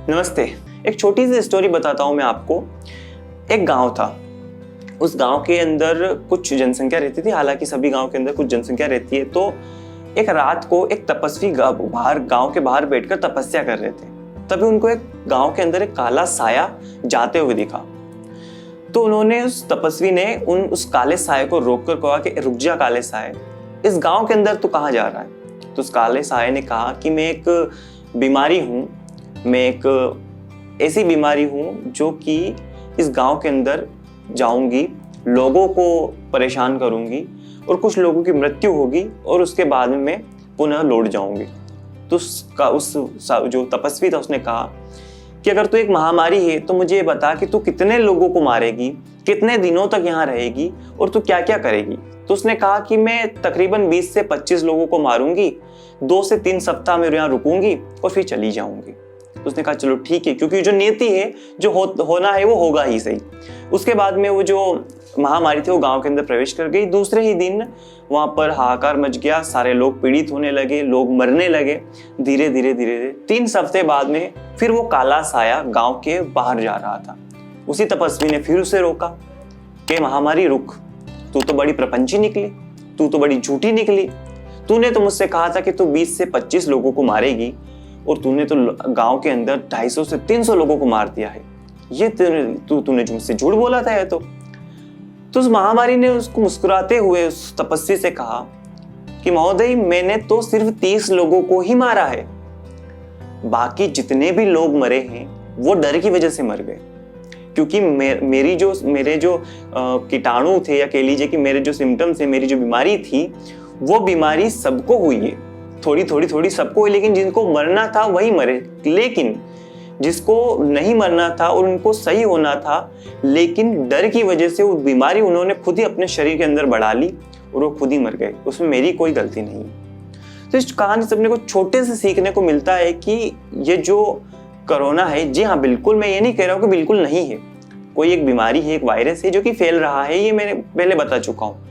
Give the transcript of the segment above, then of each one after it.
नमस्ते। एक छोटी सी स्टोरी बताता हूँ मैं आपको। एक गांव था। उस गांव के अंदर कुछ जनसंख्या रहती थी। हालांकि सभी गांव के अंदर कुछ जनसंख्या रहती है। तो एक रात को एक तपस्वी गांव के बाहर बैठकर तपस्या कर रहे थे। तभी उनको एक गांव के अंदर एक काला साया जाते हुए दिखा। तो उन्होंने उस तपस्वी ने उस काले साये को रोककर कहा कि रुक जा काले साये, इस गांव के अंदर तू कहाँ जा रहा है? तो उस काले साये ने कहा कि मैं एक बीमारी हूँ, मैं एक ऐसी बीमारी हूँ जो कि इस गांव के अंदर जाऊंगी, लोगों को परेशान करूंगी और कुछ लोगों की मृत्यु होगी और उसके बाद में मैं पुनः लौट जाऊंगी। तो जो तपस्वी था उसने कहा कि अगर तू एक महामारी है तो मुझे ये बता कि तू कितने लोगों को मारेगी, कितने दिनों तक यहाँ रहेगी और तू क्या क्या करेगी? तो उसने कहा कि मैं तकरीबन 20 से 25 लोगों को मारूंगी, 2 से 3 सप्ताह में यहाँ रुकूंगी और फिर चली जाऊंगी। तो उसने कहा चलो ठीक है, क्योंकि जो नियति है, जो होना है वो होगा ही सही। उसके बाद में वो जो महामारी थी वो गांव के अंदर प्रवेश कर गई। दूसरे ही दिन वहां पर हाहाकार मच गया, सारे लोग पीड़ित होने लगे, लोग मरने लगे। धीरे धीरे 3 सप्ताह बाद में फिर वो काला साया गांव के बाहर जा रहा था। उसी तपस्वी ने फिर उसे रोका कि महामारी रुक, तू तो बड़ी प्रपंची निकली, तू तो बड़ी झूठी निकली। तूने तो मुझसे कहा था कि तू 20 से 25 लोगों को मारेगी और तूने तो गांव के अंदर 250 से 300 लोगों को मार दिया है। ये तूने मुझसे झूठ बोला था। ये तो उस महामारी ने उसको मुस्कुराते हुए उस तपस्वी से कहा कि महोदय, मैंने तो सिर्फ 30 लोगों को ही मारा है, बाकी जितने भी लोग मरे हैं वो डर की वजह से मर गए। क्योंकि मेरे जो कीटाणु थे, या कह लीजिए कि मेरे जो सिम्टम्स थे, मेरी जो बीमारी थी, वो बीमारी सबको हुई है, थोड़ी सबको हुई, लेकिन जिनको मरना था वही मरे। लेकिन जिसको नहीं मरना था और उनको सही होना था, लेकिन डर की वजह से वो बीमारी उन्होंने खुद ही अपने शरीर के अंदर बढ़ा ली और वो खुद ही मर गए। उसमें मेरी कोई गलती नहीं है। तो इस कहानी से अपने को छोटे से सीखने को मिलता है कि ये जो कोरोना है, जी हाँ, बिल्कुल मैं ये नहीं कह रहा हूँ कि बिल्कुल नहीं है। कोई एक बीमारी है, एक वायरस है जो कि फैल रहा है, ये मैंने पहले बता चुका हूँ।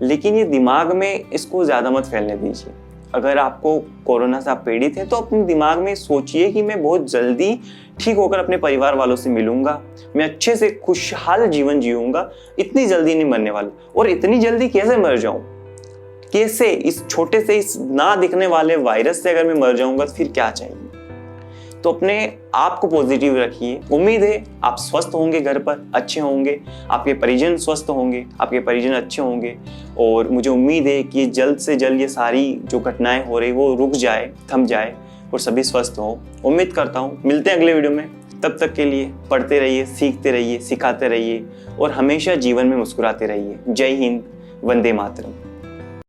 लेकिन ये दिमाग में इसको ज़्यादा मत फैलने दीजिए। अगर आपको कोरोना से आप पीड़ित हैं तो अपने दिमाग में सोचिए कि मैं बहुत जल्दी ठीक होकर अपने परिवार वालों से मिलूंगा, मैं अच्छे से खुशहाल जीवन जीऊंगा, इतनी जल्दी नहीं मरने वाला। और इतनी जल्दी कैसे मर जाऊं? कैसे? इस छोटे से, इस ना दिखने वाले वायरस से अगर मैं मर जाऊंगा तो फिर क्या चाहिए? तो अपने आप को पॉजिटिव रखिए। उम्मीद है आप स्वस्थ होंगे, घर पर अच्छे होंगे, आपके परिजन स्वस्थ होंगे, आपके परिजन अच्छे होंगे। और मुझे उम्मीद है कि जल्द से जल्द ये सारी जो घटनाएं हो रही वो रुक जाए, थम जाए और सभी स्वस्थ हों। उम्मीद करता हूँ मिलते हैं अगले वीडियो में। तब तक के लिए पढ़ते रहिए, सीखते रहिए, सिखाते रहिए और हमेशा जीवन में मुस्कुराते रहिए। जय हिंद, वंदे मातरम।